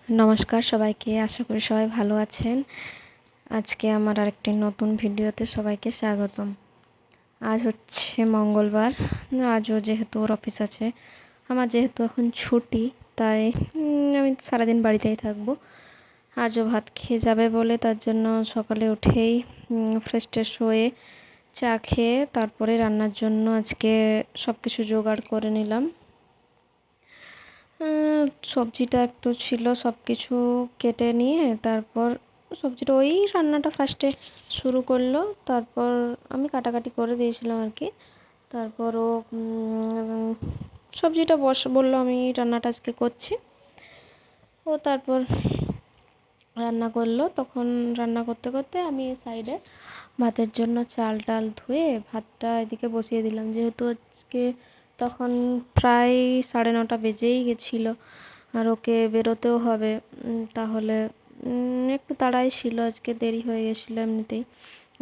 নমস্কার সবাইকে, আশা করি সবাই ভালো আছেন। আজকে আমার আরেকটি নতুন ভিডিওতে সবাইকে স্বাগতম। আজ হচ্ছে মঙ্গলবার। আজও যেহেতু ওর অফিস আছে, আমার যেহেতু এখন ছুটি, তাই আমি সারাদিন বাড়িতেই থাকবো। আজও ভাত খেয়ে যাবে বলে তার জন্য সকালে উঠেই ফ্রেশ ট্রেশ হয়ে চা খেয়ে তারপরে রান্নার জন্য আজকে সব কিছু জোগাড় করে নিলাম। সবজিটা একটু ছিল, সব কিছু কেটে নিয়ে তারপর সবজিটা ওই রান্নাটা ফার্স্টে শুরু করলো, তারপর আমি কাটাকাটি করে দিয়েছিলাম আর কি। তারপর ও সবজিটা বললো আমি রান্নাটা আজকে করছি। ও তারপর রান্না করলো, তখন রান্না করতে করতে আমি সাইডে ভাতের জন্য চাল টাল ধুয়ে ভাতটা এদিকে বসিয়ে দিলাম, যেহেতু আজকে তখন প্রায় 9:30 বেজেই গেছিলো আর ওকে বেরোতেও হবে। তাহলে একটু তাড়াই ছিল, আজকে দেরি হয়ে গেছিলো এমনিতেই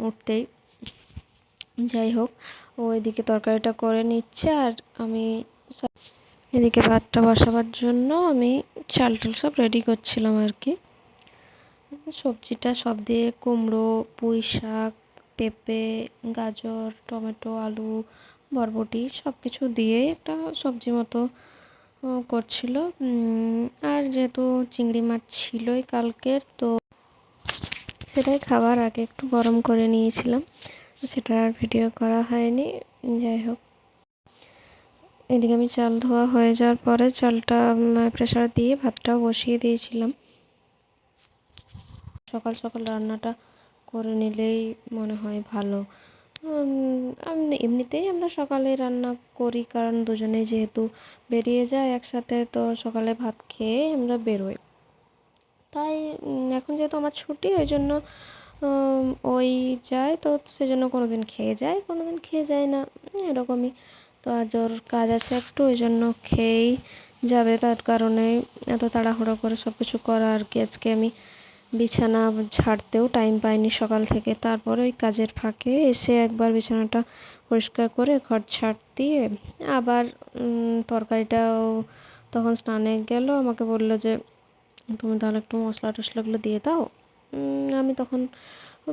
উঠতেই। যাই হোক, ও এদিকে তরকারিটা করে নিচ্ছে আর আমি এদিকে ভাতটা বসাবার জন্য আমি চাল টাল সব রেডি করছিলাম আর কি। সবজিটা সব দিয়ে কুমড়ো, পুঁই শাক, পেঁপে, গাজর, টমেটো, আলু, বরবটি সব কিছু দিয়ে একটা সবজি মতো করছিল। আর যেহেতু চিংড়ি মাছ ছিলই কালকের, তো সেটাই খাবার আগে একটু গরম করে নিয়েছিলাম, সেটা আর ভিডিও করা হয়নি। যাই হোক, এদিকে আমি চাল ধোয়া হয়ে যাওয়ার পরে চালটা প্রেসার দিয়ে ভাতটাও বসিয়ে দিয়েছিলাম। সকাল সকাল রান্নাটা করে নিলেই মনে হয় ভালো। এমনিতেই আমরা সকালে রান্না করি, কারণ দুজনেই যেহেতু বেরিয়ে যায় একসাথে, তো সকালে ভাত খেয়ে আমরা বেরোই। তাই এখন যেহেতু আমার ছুটি, ওই জন্য ওই যায়, তো সেজন্য কোনো দিন খেয়ে যায়, কোনো দিন খেয়ে যায় না, এরকমই। তো আজ ওর কাজ আছে একটু, ওই জন্য খেয়েই যাবে, তার কারণে এত তাড়াহুড়ো করে সব কিছু করা আর কি। আজকে আমি বিছানা ঝাড়তেও টাইম পাইনি সকাল থেকে, তারপরে ওই কাজের ফাঁকে এসে একবার বিছানাটা পরিষ্কার করে ঘর ঝাড় দিয়ে আবার তরকারিটাও তখন স্নানে গেল, আমাকে বললো যে তুমি তাহলে একটু মশলা টশলাগুলো দিয়ে দাও। আমি তখন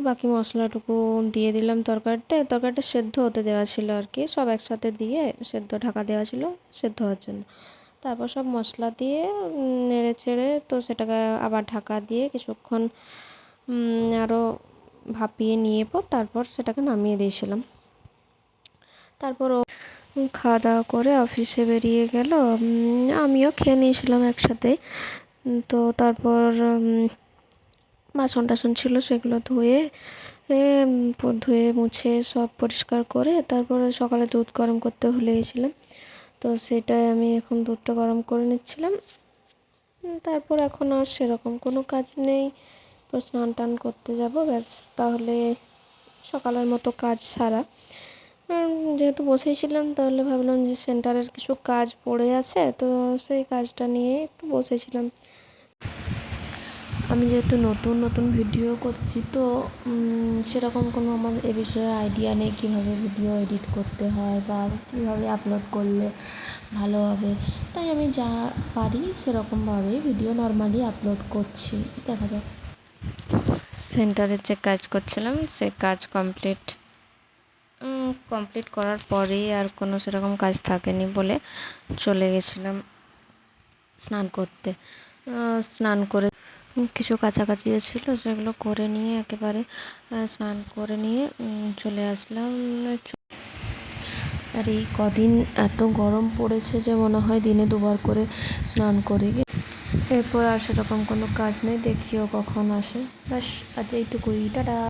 বাকি মশলাটুকু দিয়ে দিলাম তরকারিটা সেদ্ধ হতে দেওয়া ছিল আর কি, সব একসাথে দিয়ে সেদ্ধ ঢাকা দেওয়া ছিল সেদ্ধ হওয়ার জন্য। তারপর সব মশলা দিয়ে নেড়ে চেড়ে তো সেটাকে আবার ঢাকা দিয়ে কিছুক্ষণ আরও ভাপিয়ে নিয়ে তারপর সেটাকে নামিয়ে দিয়েছিলাম। তারপর ও খাওয়া দাওয়া করে অফিসে বেরিয়ে গেল, আমিও খেয়ে নিয়েছিলাম একসাথে। তো তারপর বাসন টাসন ছিল সেগুলো ধুয়ে মুছে সব পরিষ্কার করে তারপরে সকালে দুধ গরম করতে ভুলে গেছিলাম, তো সেটাই আমি এখন দুধটা গরম করে নিচ্ছিলাম। তারপর এখন আর সেরকম কোনো কাজ নেই, তো স্নান টান করতে যাব ব্যাস, তাহলে সকালের মতো কাজ সারা। যেহেতু বসেছিলাম, তাহলে ভাবলাম যে সেন্টারের কিছু কাজ পড়ে আছে, তো সেই কাজটা নিয়ে একটু বসেছিলাম। আমি যেহেতু নতুন ভিডিও করছি, তো সেরকম কোনো আমার এ বিষয়ে আইডিয়া নেই কীভাবে ভিডিও এডিট করতে হয় বা কীভাবে আপলোড করলে ভালো হবে, তাই আমি যা পারি সেরকমভাবেই ভিডিও নর্মালি আপলোড করছি। দেখা যাক। সেন্টারের যে কাজ করছিলাম সে কাজ কমপ্লিট করার পরেই আর কোনো সেরকম কাজ থাকেনি বলে চলে গেছিলাম স্নান করতে। স্নান করে কিছু কাছাকাছিও ছিল, সেগুলো করে নিয়ে একেবারে স্নান করে নিয়ে চলে আসলাম। আর এই কদিন এত গরম পড়েছে যে মনে হয় দিনে 2বার করে স্নান করি। এরপর আর সেরকম কোনো কাজ নেই, দেখিও কখন আসে। ব্যাস আজ এইটুকুই, টাটা।